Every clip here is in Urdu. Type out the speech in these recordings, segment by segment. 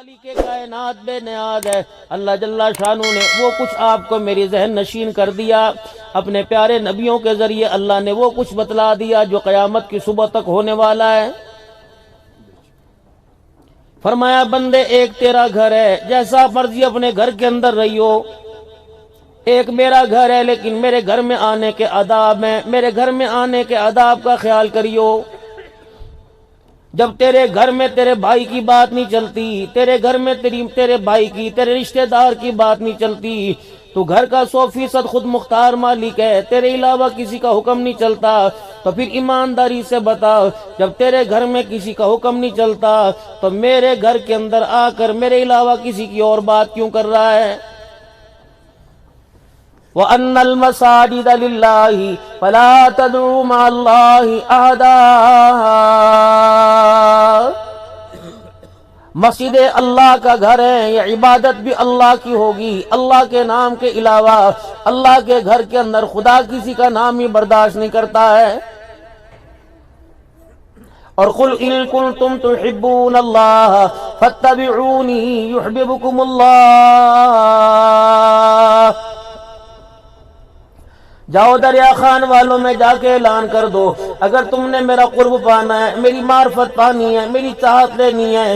مالک کائنات بے نیاز ہے اللہ جل شانہ نے وہ کچھ آپ کو میری ذہن نشین کر دیا، اپنے پیارے نبیوں کے ذریعے اللہ نے وہ کچھ بتلا دیا جو قیامت کی صبح تک ہونے والا ہے۔ فرمایا بندے ایک تیرا گھر ہے، جیسا مرضی اپنے گھر کے اندر رہیو، ایک میرا گھر ہے لیکن میرے گھر میں آنے کے آداب ہیں، میرے گھر میں آنے کے آداب کا خیال کریو۔ جب تیرے گھر میں تیرے بھائی کی بات نہیں چلتی، تیرے گھر میں تیرے بھائی کی، تیرے رشتہ دار کی بات نہیں چلتی، تو گھر کا 100% خود مختار مالک ہے، تیرے علاوہ کسی کا حکم نہیں چلتا، تو پھر ایمانداری سے بتا جب تیرے گھر میں کسی کا حکم نہیں چلتا تو میرے گھر کے اندر آ کر میرے علاوہ کسی کی اور بات کیوں کر رہا ہے؟ وَأَنَّ الْمَسَاجِدَ لِلَّهِ فَلَا تَدْعُوا مَعَ اللَّهِ أَحَدًا۔ مسجد اللہ کا گھر ہے، یہ عبادت بھی اللہ کی ہوگی، اللہ کے نام کے علاوہ اللہ کے گھر کے اندر خدا کسی کا نام ہی برداشت نہیں کرتا ہے۔ اور قُلْ إِن كُنتُمْ تُحِبُّونَ اللَّهَ فَاتَّبِعُونِي يُحْبِبُكُمُ اللَّهُ۔ جاؤ دریا خان والوں میں جا کے اعلان کر دو، اگر تم نے میرا قرب پانا ہے، میری معرفت پانی ہے، میری چاہت لینی ہے،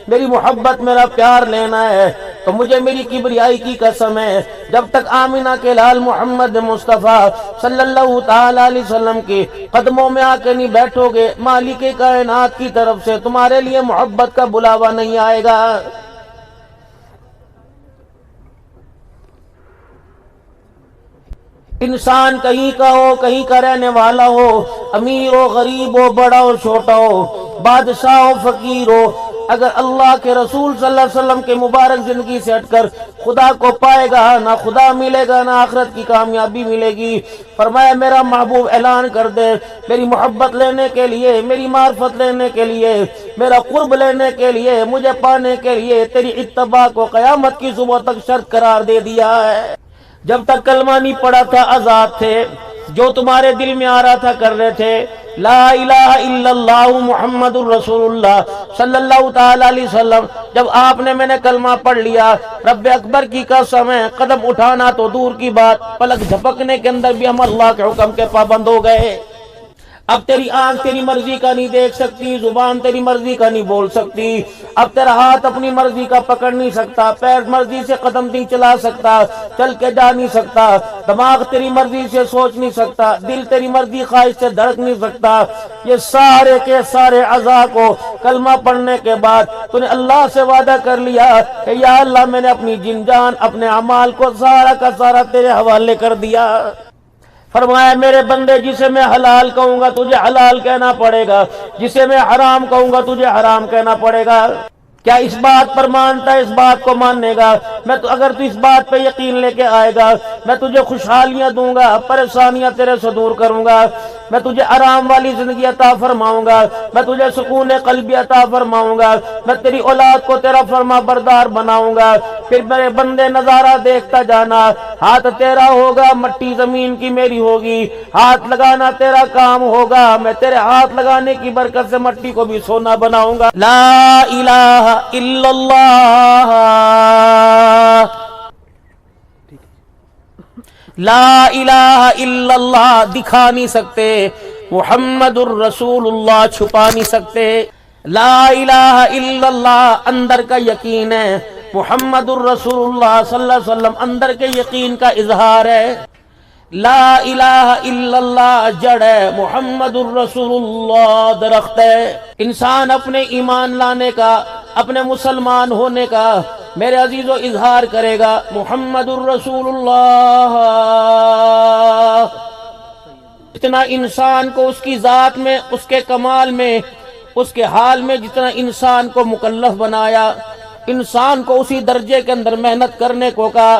میری محبت میرا پیار لینا ہے، تو مجھے میری کبریائی کی قسم ہے جب تک آمینہ کے لال محمد مصطفیٰ صلی اللہ تعالی علیہ وسلم کے قدموں میں آ کے نہیں بیٹھو گے، مالک کائنات کی طرف سے تمہارے لیے محبت کا بلاوا نہیں آئے گا۔ انسان کہیں کا ہو، کہیں کا رہنے والا ہو، امیر ہو، غریب ہو، بڑا ہو، چھوٹا ہو، بادشاہ ہو، فقیر ہو، اگر اللہ کے رسول صلی اللہ علیہ وسلم کے مبارک زندگی سے ہٹ کر خدا کو پائے گا، نہ خدا ملے گا، نہ آخرت کی کامیابی ملے گی۔ فرمایا میرا محبوب اعلان کر دے، میری محبت لینے کے لیے، میری معرفت لینے کے لیے، میرا قرب لینے کے لیے، مجھے پانے کے لیے تیری اتباع کو قیامت کی صبح تک شرط قرار دے دیا ہے۔ جب تک کلمہ نہیں پڑا تھا آزاد تھے، جو تمہارے دل میں آ رہا تھا کر رہے تھے، لا الہ الا اللہ محمد الرسول اللہ صلی اللہ تعالی علیہ وسلم۔ جب آپ نے میں نے کلمہ پڑھ لیا، رب اکبر کی قسم ہے، قدم اٹھانا تو دور کی بات، پلک جھپکنے کے اندر بھی ہم اللہ کے حکم کے پابند ہو گئے۔ اب تیری آنکھ تیری مرضی کا نہیں دیکھ سکتی، زبان تیری مرضی کا نہیں بول سکتی، اب تیرا ہاتھ اپنی مرضی کا پکڑ نہیں سکتا، پیر مرضی سے قدم نہیں چلا سکتا، چل کے جا نہیں سکتا، دماغ تیری مرضی سے سوچ نہیں سکتا، دل تیری مرضی خواہش سے دھڑک نہیں سکتا۔ یہ سارے کے سارے اعضاء کو کلمہ پڑھنے کے بعد تو نے اللہ سے وعدہ کر لیا کہ یا اللہ میں نے اپنی جن جان، اپنے اعمال کو سارا کا سارا تیرے حوالے کر دیا۔ فرمایا میرے بندے جسے میں حلال کہوں گا تجھے حلال کہنا پڑے گا، جسے میں حرام کہوں گا تجھے حرام کہنا پڑے گا۔ کیا اس بات پر مانتا ہے؟ اس بات کو ماننے گا میں تو، اگر تو اس بات پہ یقین لے کے آئے گا، میں تجھے خوشحالیاں دوں گا، پریشانیاں تیرے سے دور کروں گا، میں تجھے آرام والی زندگی عطا فرماؤں گا، میں تجھے سکون قلبی عطا فرماؤں گا، میں تیری اولاد کو تیرا فرما بردار بناؤں گا۔ پھر میرے بندے نظارہ دیکھتا جانا، ہاتھ تیرا ہوگا، مٹی زمین کی میری ہوگی، ہاتھ لگانا تیرا کام ہوگا، میں تیرے ہاتھ لگانے کی برکت سے مٹی کو بھی سونا بناؤں گا۔ لا الہ الا اللہ، لا الہ الا اللہ دکھا نہیں سکتے، محمد الرسول اللہ چھپا نہیں سکتے۔ لا الہ الا اللہ اندر کا یقین ہے، محمد الرسول اللہ صلی اللہ علیہ وسلم اندر کے یقین کا اظہار ہے۔ لا الہ الا اللہ جڑ ہے، محمد الرسول اللہ درخت ہے۔ انسان اپنے ایمان لانے کا، اپنے مسلمان ہونے کا میرے عزیزو اظہار کرے گا، محمد الرسول اللہ۔ اتنا انسان کو اس کی ذات میں، اس کے کمال میں، اس کے حال میں جتنا انسان کو مکلف بنایا، انسان کو اسی درجے کے اندر محنت کرنے کو کہا،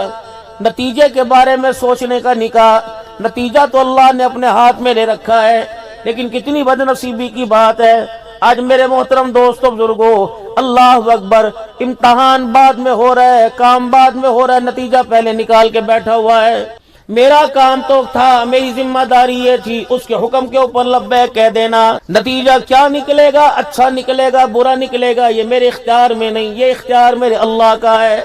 نتیجے کے بارے میں سوچنے کا نہیں کہا۔ نتیجہ تو اللہ نے اپنے ہاتھ میں لے رکھا ہے، لیکن کتنی بد نصیبی کی بات ہے آج میرے محترم دوستوں بزرگوں، اللہ اکبر، امتحان بعد میں ہو رہا ہے، کام بعد میں ہو رہا ہے، نتیجہ پہلے نکال کے بیٹھا ہوا ہے۔ میرا کام تو تھا، میری ذمہ داری یہ تھی اس کے حکم کے اوپر لبیک کہہ دینا۔ نتیجہ کیا نکلے گا، اچھا نکلے گا برا نکلے گا، یہ میرے اختیار میں نہیں، یہ اختیار میرے اللہ کا ہے۔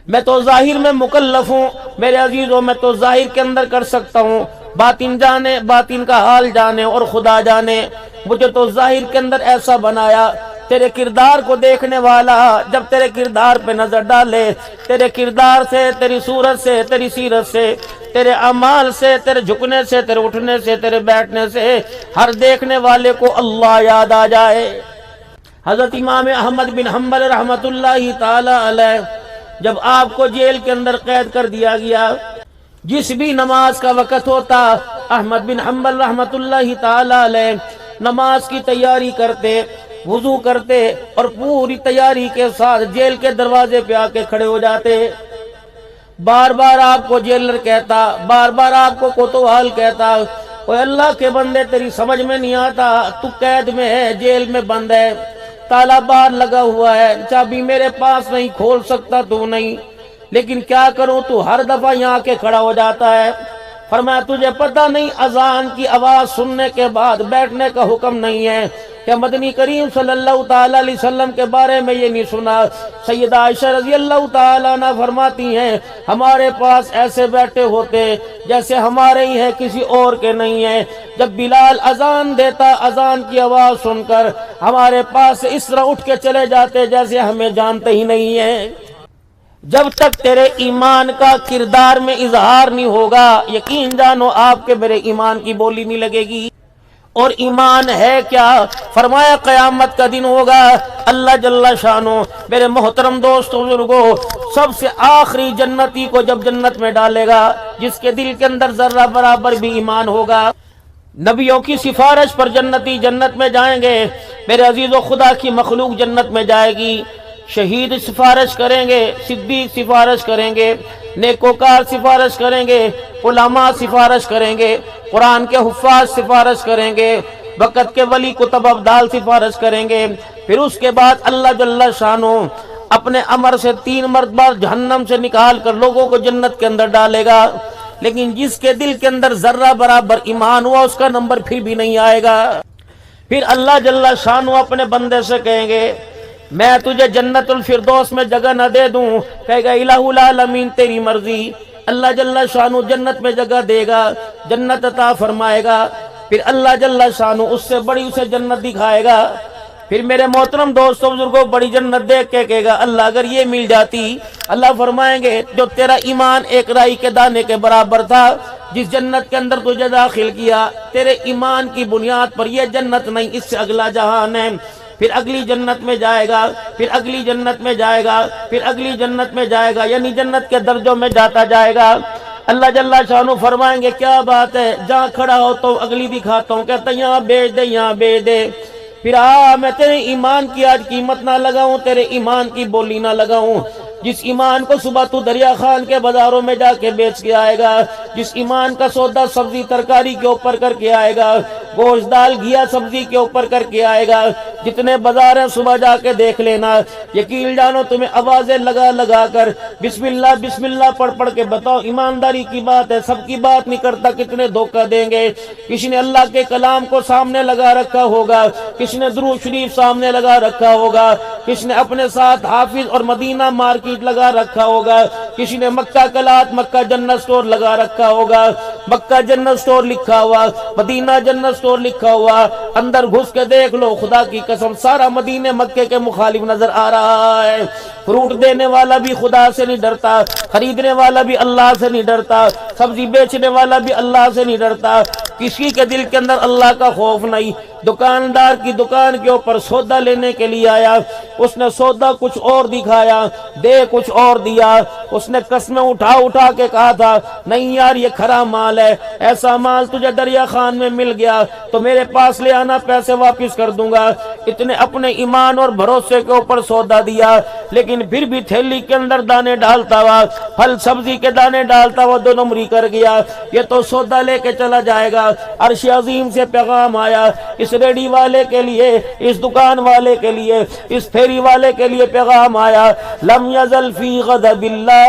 میں تو ظاہر میں مکلف ہوں میرے عزیزوں، میں تو ظاہر کے اندر کر سکتا ہوں، باطن جانے، باطن کا حال جانے اور خدا جانے۔ مجھے تو ظاہر کے اندر ایسا بنایا، تیرے کردار کو دیکھنے والا جب تیرے کردار پہ نظر ڈالے، تیرے کردار سے، تیری صورت سے، تیری سیرت سے، تیرے اعمال سے، تیرے جھکنے سے، تیرے اٹھنے سے، تیرے بیٹھنے سے، ہر دیکھنے والے کو اللہ یاد آ جائے۔ حضرت امام احمد بن حنبل رحمت اللہ تعالی علیہ جب آپ کو جیل کے اندر قید کر دیا گیا، جس بھی نماز کا وقت ہوتا احمد بن حنبل رحمت اللہ تعالی علیہ نماز کی تیاری کرتے، وضو کرتے اور پوری تیاری کے ساتھ جیل کے دروازے پہ آ کے کھڑے ہو جاتے۔ بار بار آپ کو جیلر کہتا، بار بار آپ کو کوتوال کہتا، اوے اللہ کے بندے تیری سمجھ میں نہیں آتا، تو قید میں ہے، جیل میں بند ہے، تالا باہر لگا ہوا ہے، چابی میرے پاس نہیں، کھول سکتا تو نہیں، لیکن کیا کروں تو ہر دفعہ یہاں کے کھڑا ہو جاتا ہے۔ فرمایا تجھے پتہ نہیں اذان کی آواز سننے کے بعد بیٹھنے کا حکم نہیں ہے؟ کہ مدنی کریم صلی اللہ تعالی علیہ وسلم کے بارے میں یہ نہیں سنا؟ سیدہ عائشہ رضی اللہ تعالی عنہ فرماتی ہیں ہمارے پاس ایسے بیٹھے ہوتے جیسے ہمارے ہی ہیں، کسی اور کے نہیں ہیں۔ جب بلال اذان دیتا، اذان کی آواز سن کر ہمارے پاس اس طرح اٹھ کے چلے جاتے جیسے ہمیں جانتے ہی نہیں ہیں۔ جب تک تیرے ایمان کا کردار میں اظہار نہیں ہوگا، یقین جانو آپ کے میرے ایمان کی بولی نہیں لگے گی۔ اور ایمان ہے کیا؟ فرمایا قیامت کا دن ہوگا، اللہ جل شانو میرے محترم دوستوں بزرگوں سب سے آخری جنتی کو جب جنت میں ڈالے گا جس کے دل کے اندر ذرہ برابر بھی ایمان ہوگا، نبیوں کی سفارش پر جنتی جنت میں جائیں گے، میرے عزیزو خدا کی مخلوق جنت میں جائے گی۔ شہید سفارش کریں گے، صدیق سفارش کریں گے، نیکوکار سفارش کریں گے، علماء سفارش کریں گے، قرآن کے حفاظ سفارش کریں گے، وقت کے ولی کتب ابدال سفارش کریں گے۔ پھر اس کے بعد اللہ جل شانو اپنے امر سے 3 مرتبہ جہنم سے نکال کر لوگوں کو جنت کے اندر ڈالے گا، لیکن جس کے دل کے اندر ذرہ برابر ایمان ہوا اس کا نمبر پھر بھی نہیں آئے گا۔ پھر اللہ جل شانو اپنے بندے سے کہیں گے میں تجھے جنت الفردوس میں جگہ نہ دے دوں؟ کہے گا الہ العالمین تیری مرضی۔ اللہ جل شانو جنت میں جگہ دے گا، جنت عطا فرمائے گا، پھر اللہ جل شانو اس سے بڑی اسے جنت دکھائے گا۔ پھر میرے محترم دوستوں بزرگوں بڑی جنت دیکھ کے کہے گا اللہ اگر یہ مل جاتی، اللہ فرمائیں گے جو تیرا ایمان ایک رائی کے دانے کے برابر تھا، جس جنت کے اندر تجھے داخل کیا، تیرے ایمان کی بنیاد پر یہ جنت نہیں، اس سے اگلا جہان ہے۔ پھر اگلی جنت میں جائے گا، پھر اگلی جنت میں جائے گا، پھر اگلی جنت میں جائے گا، یعنی جنت کے درجوں میں جاتا جائے گا۔ اللہ جل شانو فرمائیں گے کیا بات ہے، جہاں کھڑا ہو تو اگلی دکھاتا ہوں، کہتا یہاں بیچ دے، یہاں بیچ دے۔ پھر میں تیرے ایمان کی آج قیمت نہ لگاؤں، تیرے ایمان کی بولی نہ لگاؤں، جس ایمان کو صبح تو دریا خان کے بازاروں میں جا کے بیچ کے آئے گا، جس ایمان کا سودا سبزی ترکاری کے اوپر کر کے آئے گا، گوشت دال گھیا سبزی کے اوپر کر کے آئے گا، جتنے بازار ہیں صبح جا کے دیکھ لینا، یقین جانو تمہیں آوازیں لگا لگا کر بسم اللہ پڑھ پڑھ کے بتاؤ، ایمانداری کی بات ہے، سب کی بات نہیں کرتا، کتنے دھوکہ دیں گے۔ کسی نے اللہ کے کلام کو سامنے لگا رکھا ہوگا، کسی نے درود شریف سامنے لگا رکھا ہوگا، کسی نے اپنے ساتھ حافظ اور مدینہ مارکیٹ لگا رکھا ہوگا، کسی نے مکہ کلات مکہ جنت سٹور لگا رکھا ہوگا، مکہ جنت سٹور لکھا ہوا، مدینہ جنت سٹور لکھا ہوا، اندر گھس کے دیکھ لو خدا کی قسم سارا مدینے مکے کے مخالف نظر آ رہا ہے۔ فروٹ دینے والا بھی خدا سے نہیں ڈرتا، خریدنے والا بھی اللہ سے نہیں ڈرتا، سبزی بیچنے والا بھی اللہ سے نہیں ڈرتا، کسی کے دل کے اندر اللہ کا خوف نہیں۔ دکاندار کی دکان کے اوپر سودا لینے کے لیے آیا، اس نے سودا کچھ اور دکھایا، دے کچھ اور دیا، اس نے قسمیں اٹھا اٹھا کے کہا تھا نہیں یار یہ کھرا مال ہے، ایسا مال تجھے دریا خان میں مل گیا تو میرے پاس لے آنا، پیسے واپس کر دوں گا۔ اتنے اپنے ایمان اور بھروسے کے اوپر سودا دیا، لیکن پھر بھی تھیلی کے اندر دانے ڈالتا ہوا، پھل سبزی کے دانے ڈالتا ہوا 2 نمبری کر گیا۔ یہ تو سودا لے کے چلا جائے گا۔ عرش عظیم سے پیغام آیا، اس ریڈی والے کے لیے، اس دکان والے کے لیے، اس پھیری والے کے لیے پیغام آیا، لم یزل فی غضب اللہ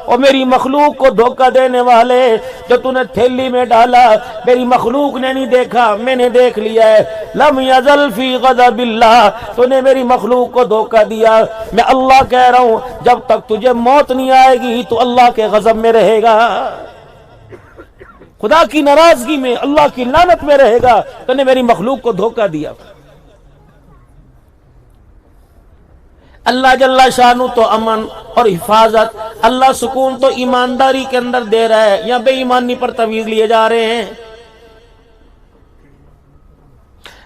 اور میری مخلوق کو دھوکہ دینے والے، جو تو نے تھیلی میں ڈالا میری مخلوق نے نہیں دیکھا، میں نے دیکھ لیا ہے، لم یزل فی غضب اللہ، تو نے میری مخلوق کو دھوکہ دیا۔ میں اللہ کہہ رہا ہوں جب تک تجھے موت نہیں آئے گی تو اللہ کے غضب میں رہے گا، خدا کی ناراضگی میں، اللہ کی لعنت میں رہے گا، تو نے میری مخلوق کو دھوکہ دیا۔ اللہ جل شانہ تو امن اور حفاظت، اللہ سکون تو ایمانداری کے اندر دے رہا ہے، یا بے ایمانی پر تویز لیے جا رہے ہیں؟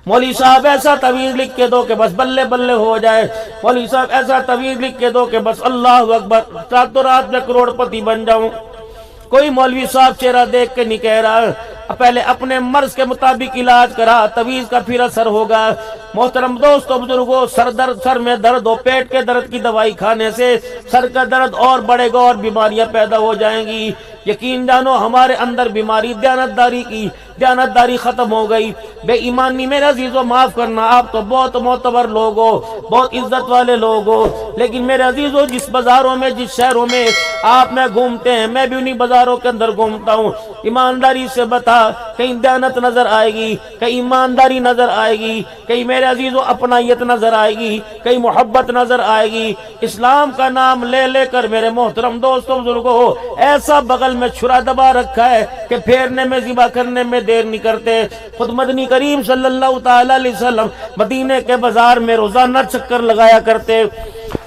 مولوی صاحب ایسا تویز لکھ کے دو کہ بس بلے بلے ہو جائے، مولوی صاحب ایسا تویز لکھ کے دو کہ بس اللہ اکبر راتوں رات میں کروڑ پتی بن جاؤں۔ کوئی مولوی صاحب چہرہ دیکھ کے نہیں کہہ رہا، پہلے اپنے مرض کے مطابق علاج کرا، تویز کا پھر اثر ہوگا۔ محترم دوستو بزرگوں، سر میں درد ہو، پیٹ کے درد کی دوائی کھانے سے سر کا درد اور بڑھے گا اور بیماریاں پیدا ہو جائیں گی۔ یقین جانو ہمارے اندر بیماری دیانتداری کی، دیانتداری ختم ہو گئی، بے ایمانی۔ میرے عزیزو معاف کرنا، آپ تو بہت معتبر لوگ ہو، بہت عزت والے لوگ ہو، لیکن میرے عزیزو جس بازاروں میں، جس شہروں میں آپ میں گھومتے ہیں، میں بھی انہی بازاروں کے اندر گھومتا ہوں، ایمانداری سے بتا، کہیں دیانت نظر آئے گی، کہیں ایمانداری نظر آئے گی، کہیں میرے عزیزو اپنائیت نظر آئے گی، کہیں محبت نظر آئے گی؟ اسلام کا نام لے لے کر میرے محترم دوستوں بزرگوں ایسا بغل میں چھرا دبا رکھا ہے کہ پھیرنے میں، ذبح کرنے میں دیر نہیں کرتے۔ خود مدنی کریم صلی اللہ تعالی علیہ وسلم مدینے کے بازار میں روزانہ چکر لگایا کرتے،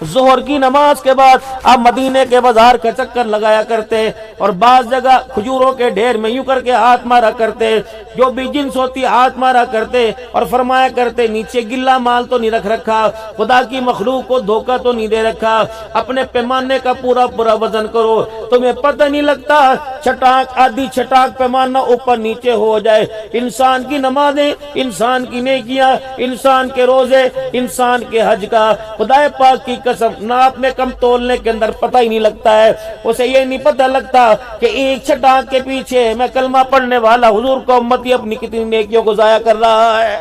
ظہر کی نماز کے بعد آپ مدینے کے بازار کا چکر لگایا کرتے، اور بعض جگہ کھجوروں کے ڈھیر میں یوں کر کے ہاتھ مارا کرتے، جو بھی جنس ہوتی ہاتھ مارا کرتے، اور فرمایا کرتے نیچے گلا مال تو نہیں رکھ رکھا، خدا کی مخلوق کو دھوکہ تو نہیں دے رکھا، اپنے پیمانے کا پورا پورا وزن کرو، تمہیں پتہ نہیں لگتا چھٹاک آدھی چھٹاک پیمانہ اوپر نیچے ہو جائے۔ انسان کی نمازیں، انسان کی نیکیاں، انسان کے روزے، انسان کے حج کا خدا پاک کی قسم ناپ میں کم تولنے کے اندر پتہ ہی نہیں لگتا ہے، اسے یہ نہیں پتہ لگتا کہ ایک چھٹاک کے پیچھے میں کلمہ پڑھنے والا حضور کو امتی اپنی کتنی نیکیوں کو ضائع کر رہا ہے۔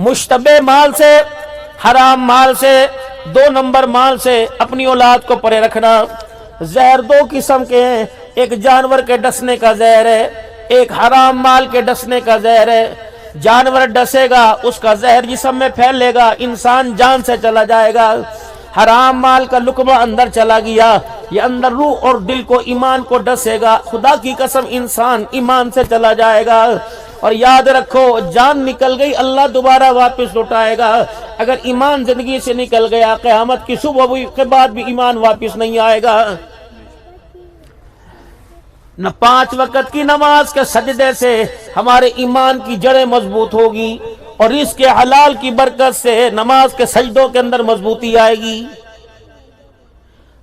مشتبہ مال سے، حرام مال سے، 2 نمبر مال سے اپنی اولاد کو پرے رکھنا۔ زہر 2 قسم کے ہیں، ایک جانور کے ڈسنے کا زہر ہے، ایک حرام مال کے ڈسنے کا زہر ہے۔ جانور ڈسے گا، اس کا زہر جسم میں پھیلے گا، انسان جان سے چلا جائے گا۔ حرام مال کا لقمہ اندر چلا گیا، یہ اندر روح اور دل کو، ایمان کو ڈسے گا، خدا کی قسم انسان ایمان سے چلا جائے گا۔ اور یاد رکھو جان نکل گئی، اللہ دوبارہ واپس لوٹائے گا۔ اگر ایمان زندگی سے نکل گیا، قیامت کی صبح کے بعد بھی ایمان واپس نہیں آئے گا۔ نہ 5 وقت کی نماز کے سجدے سے ہمارے ایمان کی جڑیں مضبوط ہوگی، اور رزق حلال کی برکت سے نماز کے سجدوں کے اندر مضبوطی آئے گی۔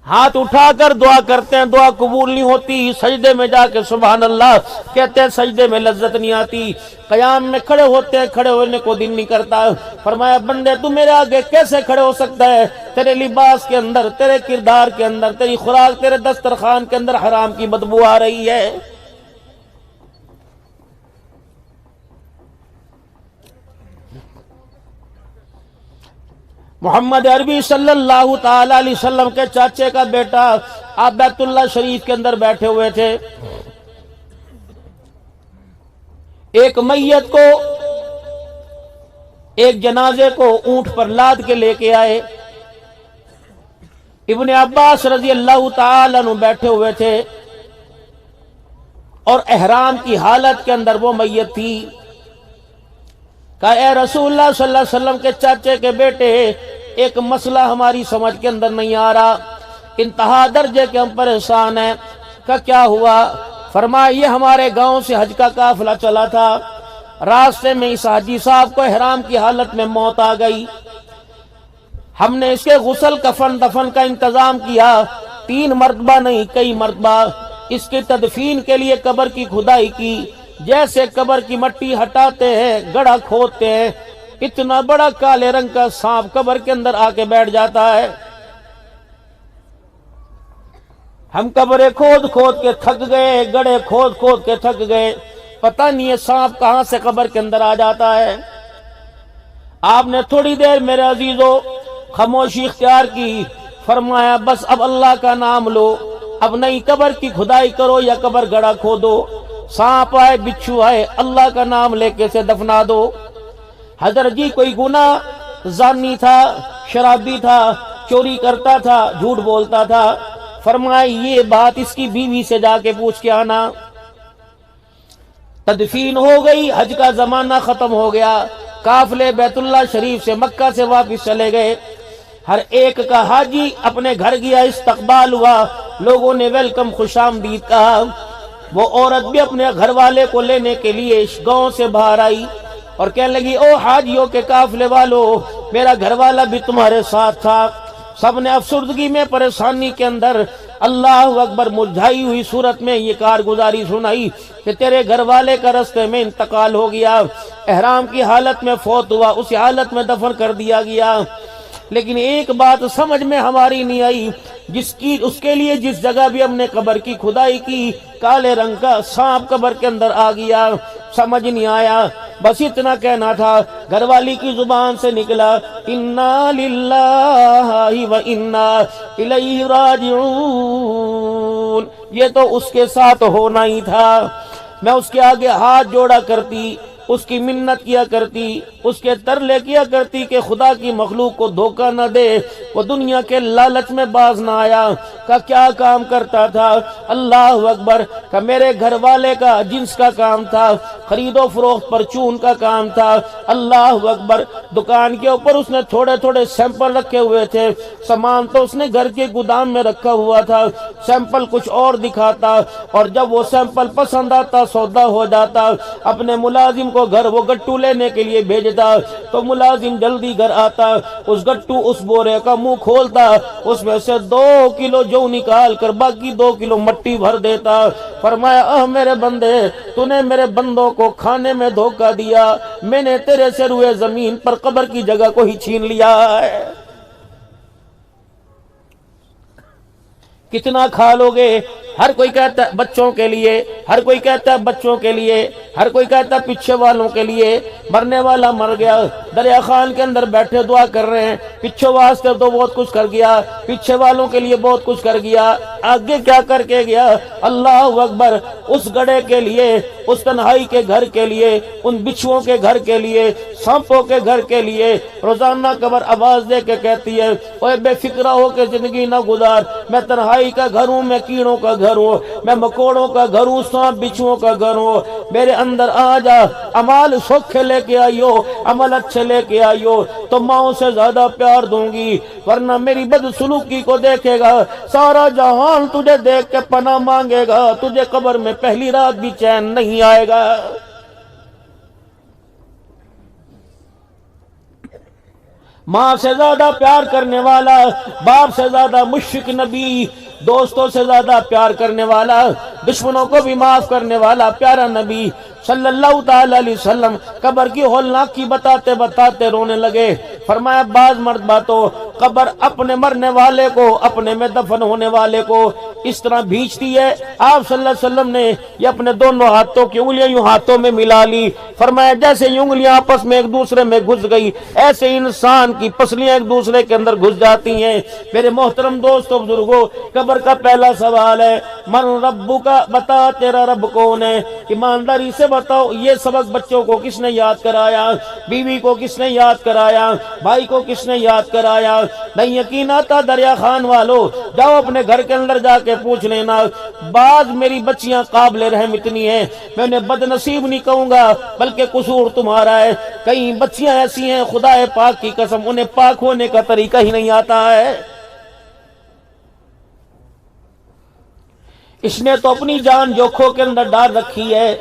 ہاتھ اٹھا کر دعا کرتے ہیں، دعا قبول نہیں ہوتی، سجدے میں جا کے سبحان اللہ کہتے ہیں، سجدے میں لذت نہیں آتی۔ قیام میں کھڑے ہوتے ہیں، کھڑے ہونے کو دل نہیں کرتا۔ فرمایا بندے تو میرے آگے کیسے کھڑے ہو سکتا ہے؟ تیرے لباس کے اندر، تیرے کردار کے اندر، تیری خوراک، تیرے دسترخوان کے اندر حرام کی بدبو آ رہی ہے۔ محمد عربی صلی اللہ تعالی علیہ وسلم کے چاچے کا بیٹا، آپ بیت اللہ شریف کے اندر بیٹھے ہوئے تھے، ایک میت کو، ایک جنازے کو اونٹ پر لاد کے لے کے آئے۔ ابن عباس رضی اللہ تعالی عنہ بیٹھے ہوئے تھے، اور احرام کی حالت کے اندر وہ میت تھی۔ کہا اے رسول اللہ صلی اللہ علیہ وسلم کے چاچے کے بیٹے، ایک مسئلہ ہماری سمجھ کے اندر نہیں آ رہا، انتہا درجے کے ہم پریشان ہیں۔ کہا کیا ہوا؟ فرمایا یہ ہمارے گاؤں سے حج کا قافلہ چلا تھا، راستے میں اس حاجی صاحب کو احرام کی حالت میں موت آ گئی، ہم نے اس کے غسل کفن دفن کا انتظام کیا، 3 مرتبہ نہیں کئی مرتبہ، اس کی تدفین کے لیے قبر کی کھدائی کی، جیسے قبر کی مٹی ہٹاتے ہیں، گڑھا کھودتے ہیں، اتنا بڑا کالے رنگ کا سانپ قبر کے اندر آ کے بیٹھ جاتا ہے۔ ہم قبریں کھود کھود کے تھک گئے، گڑھے کھود کھود کے تھک گئے، پتہ نہیں ہے سانپ کہاں سے قبر کے اندر آ جاتا ہے۔ آپ نے تھوڑی دیر میرے عزیزو خاموشی اختیار کی، فرمایا بس اب اللہ کا نام لو، اب نئی قبر کی کھدائی کرو یا قبر گڑا کھودو، سانپ آئے بچھو آئے اللہ کا نام لے کے سے دفنا دو۔ حضرت جی کوئی گناہ، زانی تھا، شرابی تھا، چوری کرتا تھا، جھوٹ بولتا تھا، فرمایا یہ بات اس کی بیوی سے جا کے پوچھ کے آنا۔ تدفین ہو گئی، حج کا زمانہ ختم ہو گیا، قافلے بیت اللہ شریف سے مکہ سے واپس چلے گئے، ہر ایک کا حاجی اپنے گھر گیا، استقبال ہوا، لوگوں نے ویلکم خوش آمدید کہا۔ وہ عورت بھی اپنے گھر والے کو لینے کے لیے گاؤں سے باہر آئی اور کہنے لگی او حاجیوں کے قافلے والو، میرا گھر والا بھی تمہارے ساتھ تھا۔ سب نے افسردگی میں، پریشانی کے اندر اللہ اکبر مرجھائی ہوئی صورت میں یہ کارگزاری سنائی کہ تیرے گھر والے کا رستے میں انتقال ہو گیا، احرام کی حالت میں فوت ہوا، اسی حالت میں دفن کر دیا گیا۔ لیکن ایک بات سمجھ میں ہماری نہیں آئی، اس کے لیے جس جگہ بھی ہم نے قبر کی کھدائی کی، کالے رنگ کا سانپ قبر کے اندر آ گیا، سمجھ نہیں آیا، بس اتنا کہنا تھا۔ گھر والی کی زبان سے نکلا انا للہ و انا الیہ راجعون، یہ تو اس کے ساتھ ہونا ہی تھا۔ میں اس کے آگے ہاتھ جوڑا کرتی، اس کی منت کیا کرتی، اس کے ترلے کیا کرتی کہ خدا کی مخلوق کو دھوکہ نہ دے، وہ دنیا کے لالچ میں باز نہ آیا۔ کا کیا کام کرتا تھا؟ اللہ اکبر، کا میرے گھر والے کا جنس کا کام تھا، خرید و فروخت پرچون کا کام تھا۔ اللہ اکبر، دکان کے اوپر اس نے تھوڑے تھوڑے سیمپل رکھے ہوئے تھے، سامان تو اس نے گھر کے گودام میں رکھا ہوا تھا، سیمپل کچھ اور دکھاتا، اور جب وہ سیمپل پسند آتا، سودا ہو جاتا، اپنے ملازم کو گھر وہ گٹو لینے کے لیے بھیجتا، تو ملازم جلدی گھر آتا، اس گٹو اس بورے کا منہ کھولتا، اس میں سے 2 کلو جو نکال کر باقی 2 کلو مٹی بھر دیتا۔ فرمایا میرے بندے، تو نے میرے بندوں کو کھانے میں دھوکہ دیا، میں نے تیرے سے روئے زمین پر قبر کی جگہ کو ہی چھین لیا ہے۔ کتنا کھا لو گے؟ ہر کوئی کہتا ہے بچوں کے لیے، ہر کوئی کہتا ہے بچوں کے لیے، ہر کوئی کہتا ہے پیچھے والوں کے لیے۔ مرنے والا مر گیا، دریا خان کے اندر بیٹھے دعا کر رہے ہیں، پیچھے واسطے تو بہت کچھ کر گیا، پیچھے والوں کے لیے بہت کچھ کر گیا، آگے کیا کر کے گیا؟ اللہ اکبر، اس گڑھے کے لیے، اس تنہائی کے گھر کے لیے، ان بچھوؤں کے گھر کے لیے، سانپوں کے گھر کے لیے روزانہ قبر آواز دے کے کہتی ہے اوے بے فکرہ ہو کے زندگی نہ گزار، میں تنہائی کا گھر ہوں، میں کیڑوں کا گھر ہوں، میں مکوڑوں کا گھر ہوں، سانپ بچھوؤں کا گھر ہوں، میرے اندر آ جا، عمال سوکھے لے کے آئیو، عمل اچھے لے کے آئیو تو ماؤں سے زیادہ پیار دوں گی، ورنہ میری بدسلوکی کو دیکھے گا سارا جہان تجھے دیکھ کے پناہ مانگے گا، تجھے قبر میں پہلی رات بھی چین نہیں آئے گا۔ ماں سے زیادہ پیار کرنے والا، باپ سے زیادہ مشفق نبی، دوستوں سے زیادہ پیار کرنے والا، دشمنوں کو بھی معاف کرنے والا پیارا نبی صلی اللہ تعالی علیہ وسلم قبر کی ہولناک کی بتاتے بتاتے رونے لگے۔ فرمایا بعض مرتبہ تو قبر اپنے مرنے والے کو، اپنے میں دفن ہونے والے کو اس طرح بھیجتی ہے۔ آپ صلی اللہ علیہ وسلم نے یہ اپنے دونوں ہاتھوں کی انگلیاں یوں ہاتھوں میں ملا لی، فرمایا جیسے یہ انگلیاں آپس میں ایک دوسرے میں گھس گئی، ایسے انسان کی پسلیاں ایک دوسرے کے اندر گھس جاتی ہیں۔ میرے محترم دوستو بزرگوں، قبر کا پہلا سوال ہے من ربو کا، بتا تیرا رب کون ہے؟ ایمانداری سے بتاؤ، یہ سبق بچوں کو کس نے یاد کرایا؟ بیوی کو کس نے یاد کرایا؟ بھائی کو کس نے یاد کرایا؟ نہیں یقین آتا دریا خان والو، جاؤ اپنے گھر کے اندر جا کے پوچھ لینا۔ بعض میری بچیاں قابل رحم اتنی ہیں، میں انہیں بد نصیب نہیں کہوں گا بلکہ قصور تمہارا ہے۔ کئی بچیاں ایسی ہیں خدا پاک کی قسم انہیں پاک ہونے کا طریقہ ہی نہیں آتا ہے۔ اس نے تو اپنی جان جوکھوں کے اندر ڈال رکھی ہے،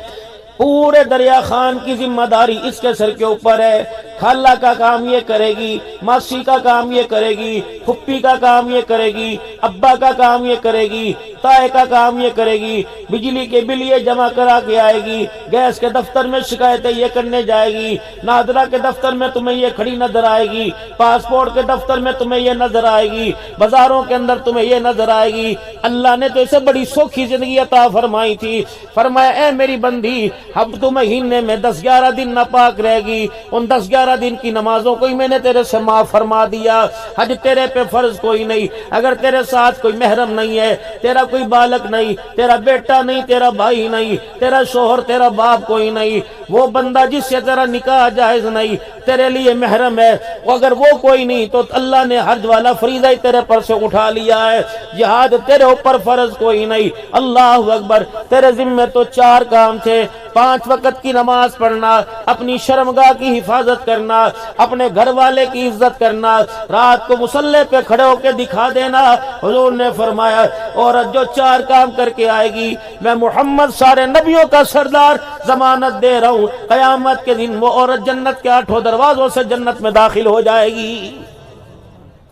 پورے دریا خان کی ذمہ داری اس کے سر کے اوپر ہے۔ خالہ کا کام یہ کرے گی، ماسی کا کام یہ کرے گی، پھپھی کا کام یہ کرے گی، ابا کا کام یہ کرے گی، تائے کا کام یہ کرے گی، بجلی کے بل یہ جمع کرا کے آئے گی، گیس کے دفتر میں شکایتیں یہ کرنے جائے گی، نادرا کے دفتر میں تمہیں یہ کھڑی نظر آئے گی، پاسپورٹ کے دفتر میں تمہیں یہ نظر آئے گی، بازاروں کے اندر تمہیں یہ نظر آئے گی۔ اللہ نے تو اسے بڑی سوکھی زندگی عطا فرمائی تھی، فرمایا اے میری بندی اب تو مہینے میں 10-11 دن ناپاک رہے گی، ان 10-11 11 دن کی نمازوں کو ہی میں نے تیرے سے معاف فرما دیا، حج تیرے پہ فرض کوئی نہیں، اگر تیرے ساتھ کوئی محرم نہیں ہے، تیرا کوئی بالغ نہیں، تیرا بیٹا نہیں، تیرا بھائی نہیں، تیرا شوہر، تیرا باپ کوئی نہیں، وہ بندہ جس سے تیرا نکاح جائز نہیں تیرے لیے محرم ہے، اگر وہ کوئی نہیں تو اللہ نے حج والا فریضہ ہی تیرے پر سے اٹھا لیا ہے، جہاد تیرے اوپر فرض کوئی نہیں۔ اللہ اکبر، تیرے ذمہ تو 4 کام تھے، 5 وقت کی نماز پڑھنا، اپنی شرمگاہ کی حفاظت کرنا، اپنے گھر والے کی عزت کرنا، رات کو مصلی پہ کھڑے ہو کے دکھا دینا۔ حضور نے فرمایا عورت جو 4 کام کر کے آئے گی، میں محمد سارے نبیوں کا سردار ضمانت دے رہا ہوں، قیامت کے دن وہ عورت جنت کے 8 دروازوں سے جنت میں داخل ہو جائے گی۔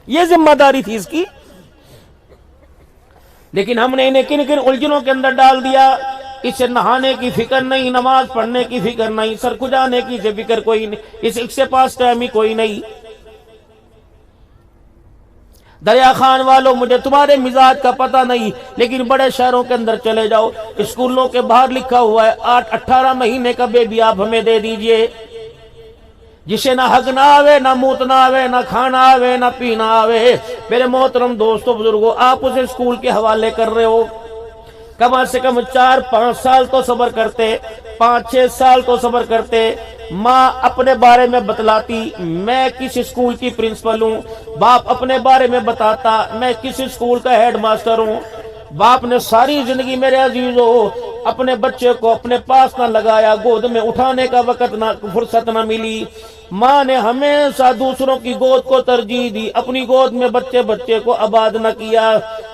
یہ ذمہ داری تھی اس کی، لیکن ہم نے انہیں کن کن الجھنوں کے اندر ڈال دیا۔ اسے نہانے کی فکر نہیں، نماز پڑھنے کی فکر نہیں، سر کھجانے کی فکر کوئی نہیں، اس کے پاس ٹائم ہی کوئی نہیں۔ دریا خان والوں، مجھے تمہارے مزاج کا پتہ نہیں، لیکن بڑے شہروں کے اندر چلے جاؤ، اسکولوں کے باہر لکھا ہوا ہے 18 مہینے کا بیبی آپ ہمیں دے دیجئے، جسے نہ حق نہ آوے، نہ موت نہ آوے، نہ کھانا آوے، نہ پینا آوے۔ میرے محترم دوستو بزرگو، آپ اسے اسکول کے حوالے کر رہے ہو، کم سے کم 4-5 سال تو صبر کرتے، 5-6 سال تو صبر کرتے۔ ماں اپنے بارے میں بتلاتی میں کس اسکول کی پرنسپل ہوں، باپ اپنے بارے میں بتاتا میں کس اسکول کا ہیڈ ماسٹر ہوں۔ باپ نے ساری زندگی میرے عزیزو اپنے بچے کو اپنے پاس نہ لگایا، گود میں اٹھانے کا وقت نہ فرصت نہ ملی۔ ماں نے ہمیشہ دوسروں کی گود کو ترجیح دی، اپنی گود میں بچے کو آباد نہ کیا۔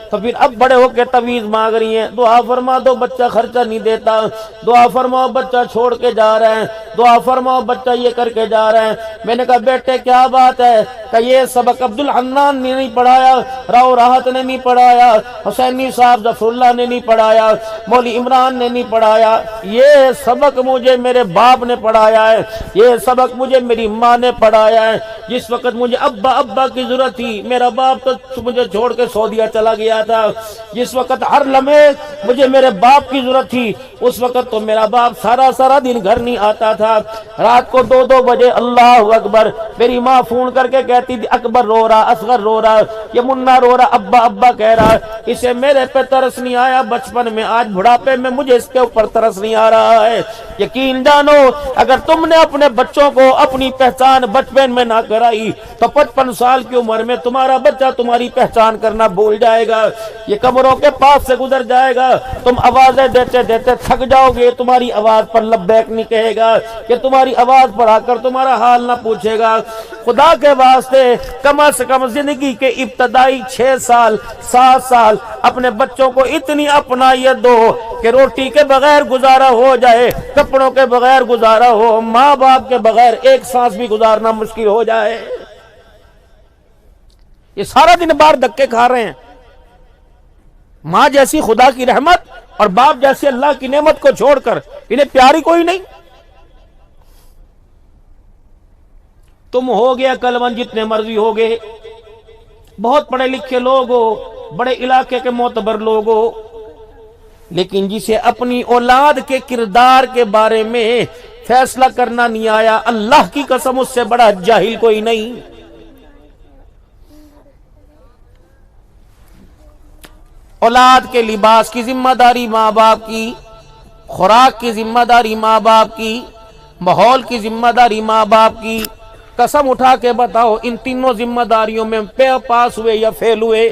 تو پھر اب بڑے ہو کے تویز مانگ رہی ہیں، دعا فرما دو بچہ خرچہ نہیں دیتا، دعا فرماؤ بچہ چھوڑ کے جا رہے ہیں، دعا فرماؤ بچہ یہ کر کے جا رہے ہیں۔ میں نے کہا بیٹے کیا بات ہے؟ کہ یہ سبق عبدالحنان نے نہیں پڑھایا، راؤ راحت نے نہیں پڑھایا، حسینی صاحب ظفر اللہ نے نہیں پڑھایا، مولوی عمران نے نہیں پڑھایا، یہ سبق مجھے میرے باپ نے پڑھایا ہے، یہ سبق مجھے میری ماں نے پڑھایا ہے۔ جس وقت مجھے ابا کی ضرورت تھی، میرا باپ تو مجھے چھوڑ کے سعودیہ چلا گیا تھا۔ جس وقت ہر لمحے مجھے میرے باپ کی ضرورت تھی، اس وقت تو میرا باپ سارا دن گھر نہیں آتا تھا۔ رات کو 2 بجے اللہ اکبر میری ماں فون کر کے کہتی تھی اکبر رو رہا، اصغر رو رہا، یہ منا رو رہا، ابا کہہ رہا۔ اسے میرے پہ ترس نہیں آیا بچپن میں، آج بڑھاپے میں مجھے اس کے اوپر ترس نہیں آ رہا ہے۔ یقین جانو اگر تم نے اپنے بچوں کو اپنی پہچان بچپن میں نہ کرائی تو 55 سال کی عمر میں تمہارا بچہ تمہاری پہچان کرنا بھول جائے گا، یہ کمروں کے پاس سے گزر جائے گا، تم آوازیں دیتے دیتے تھک جاؤ گے، تمہاری آواز پر لبیک نہیں کہے گا، کہ تمہاری آواز پر آ کر تمہارا حال نہ پوچھے گا۔ خدا کے واسطے کم سے کم زندگی کے ابتدائی 6 سال 7 سال اپنے بچوں کو اتنی اپنائیت دو کہ روٹی کے بغیر گزارا ہو جائے، کپڑوں کے بغیر گزارا ہو، ماں باپ کے بغیر ایک سانس بھی گزارنا مشکل ہو جائے۔ یہ سارا دن باہر دھکے کھا رہے ہیں، ماں جیسی خدا کی رحمت اور باپ جیسی اللہ کی نعمت کو چھوڑ کر انہیں پیاری کوئی نہیں۔ تم ہو گیا کلون جتنے مرضی ہو گئے، بہت پڑھے لکھے لوگ ہو، بڑے علاقے کے معتبر لوگ ہو، لیکن جسے اپنی اولاد کے کردار کے بارے میں فیصلہ کرنا نہیں آیا، اللہ کی قسم اس سے بڑا جاہل کوئی نہیں۔ اولاد کے لباس کی ذمہ داری ماں باپ کی، خوراک کی ذمہ داری ماں باپ کی، ماحول کی ذمہ داری ماں باپ کی۔ قسم اٹھا کے بتاؤ ان تینوں ذمہ داریوں میں پاس ہوئے یا فیل ہوئے؟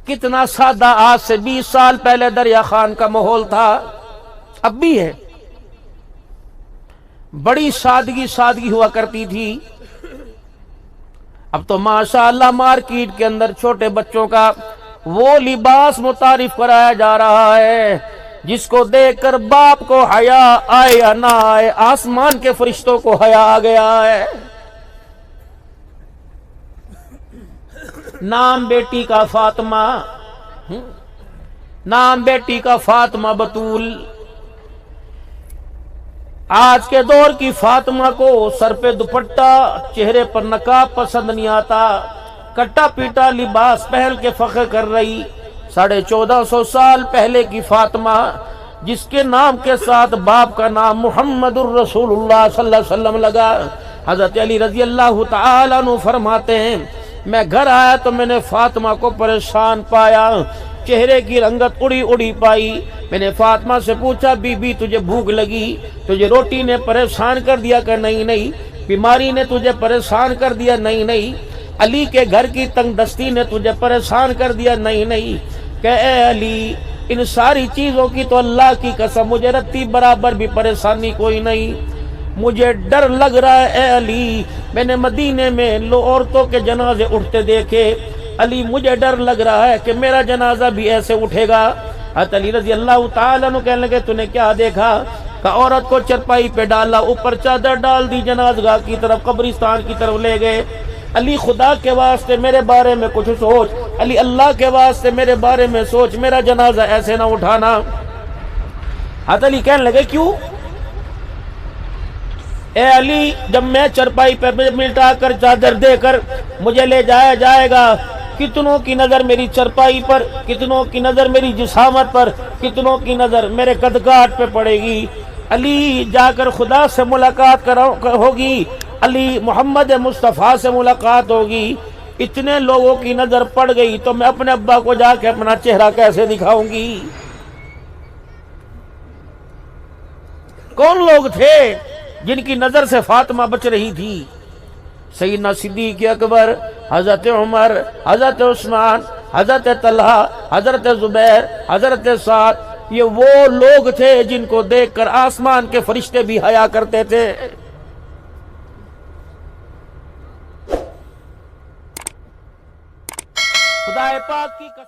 کتنا سادہ آج سے 20 سال پہلے دریا خان کا ماحول تھا، اب بھی ہے، بڑی سادگی ہوا کرتی تھی۔ اب تو ماشاءاللہ مارکیٹ کے اندر چھوٹے بچوں کا وہ لباس متعارف کرایا جا رہا ہے جس کو دیکھ کر باپ کو حیا آئے یا نہ آئے، آسمان کے فرشتوں کو حیا آ گیا ہے۔ نام بیٹی کا فاطمہ، نام بیٹی کا فاطمہ بطول۔ آج کے دور کی فاطمہ کو سر پہ دوپٹہ، چہرے پر نقاب پسند نہیں آتا، کٹا پیٹا لباس پہن کے فخر کر رہی۔ 1450 سال پہلے کی فاطمہ جس کے نام کے ساتھ باپ کا نام محمد الرسول اللہ صلی اللہ علیہ وسلم لگا۔ حضرت علی رضی اللہ تعالیٰ عنہ فرماتے ہیں میں گھر آیا تو میں نے فاطمہ کو پریشان پایا، چہرے کی رنگت اڑی اڑی پائی۔ میں نے فاطمہ سے پوچھا بی بی تجھے بھوک لگی؟ تجھے روٹی نے پریشان کر دیا کہ نہیں نہیں؟ بیماری نے تجھے پریشان کر دیا؟ نہیں نہیں۔ علی کے گھر کی تنگ دستی نے تجھے پریشان کر دیا؟ نہیں نہیں۔ کہ اے علی ان ساری چیزوں کی تو اللہ کی قسم مجھے رتی برابر بھی پریشانی کوئی نہیں، مجھے ڈر لگ رہا ہے اے علی، میں نے مدینے میں عورتوں کے جنازے اٹھتے دیکھے، علی مجھے ڈر لگ رہا ہے کہ میرا جنازہ بھی ایسے اٹھے گا۔ حضرت علی رضی اللہ تعالیٰ عنہ کہنے لگے تو نے کیا دیکھا؟ کہ عورت کو چرپائی پہ ڈالا، اوپر چادر ڈال دی، جنازگاہ کی طرف قبرستان کی طرف لے گئے۔ علی خدا کے واسطے میرے بارے میں کچھ سوچ، علی اللہ کے واسطے میرے بارے میں سوچ، میرا جنازہ ایسے نہ اٹھانا۔ حضرت علی کہنے لگے کیوں؟ اے علی جب میں چرپائی پہ ملٹا کر چادر دے کر مجھے لے جایا جائے گا، کتنوں کی نظر میری چرپائی پر، کتنوں کی نظر میری جسامت پر، کتنوں کی نظر میرے قدکاٹ پہ پڑے گی۔ علی جا کر خدا سے ملاقات ہوگی، علی محمد مصطفیٰ سے ملاقات ہوگی، اتنے لوگوں کی نظر پڑ گئی تو میں اپنے ابا کو جا کے اپنا چہرہ کیسے دکھاؤں گی؟ کون لوگ تھے جن کی نظر سے فاطمہ بچ رہی تھی؟ سیدنا صدیق اکبر، حضرت عمر، حضرت عثمان، حضرت طلحہ، حضرت زبیر، حضرت سعد، یہ وہ لوگ تھے جن کو دیکھ کر آسمان کے فرشتے بھی حیا کرتے تھے۔ خدا پاک کی قسم